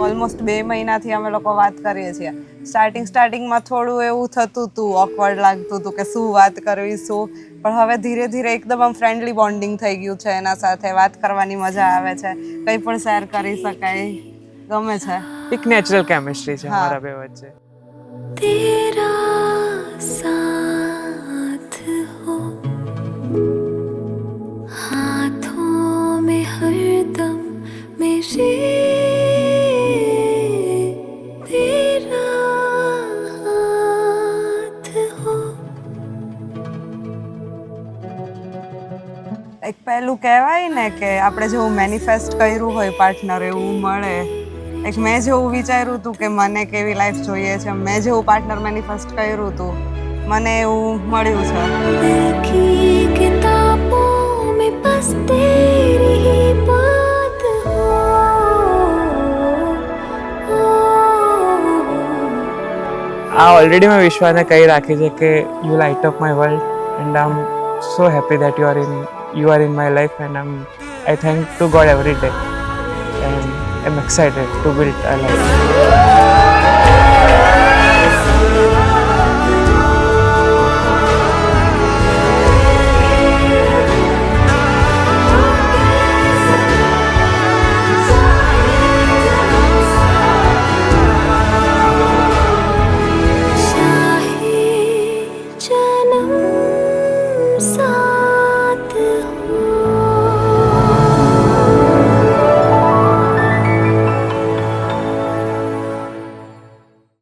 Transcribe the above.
Almost 2 મહિનાથી અમે લોકો વાત કરીએ છીએ. સ્ટાર્ટિંગમાં થોડું એવું થતું હતું, ઓકવર્ડ લાગતું હતું કે શું વાત કરવી શું, પણ હવે ધીરે ધીરે એકદમ આમ ફ્રેન્ડલી બોન્ડિંગ થઈ ગયું છે. એના સાથે વાત કરવાની મજા આવે છે, કંઈ પણ શેર કરી શકાય, ગમે છે. એક નેચરલ કેમિસ્ટ્રી છે હા. અમારા બે વચ્ચે. तेरा साथ हो हाथों में हरदम मेरे तेरा हाथ हो. એક પહેલું કહેવાય ને કે આપણે જેવું મેનિફેસ્ટ કર્યું હોય પાર્ટનર એવું મળે. એક મેં જેવું વિચાર્યું હતું કે મને કેવી લાઈફ જોઈએ છે, મેં જેવું પાર્ટનર મેનિફેસ્ટ કર્યું હતું, મને એવું મળ્યું છે. दिल की किताबों में बस तेरी ही बात हो. આ ઓલરેડી મેં વિશ્વાને કહી રાખી છે કે you light up my world and I am so happy that you are in my life and I thank to God every day and I am excited to build a life.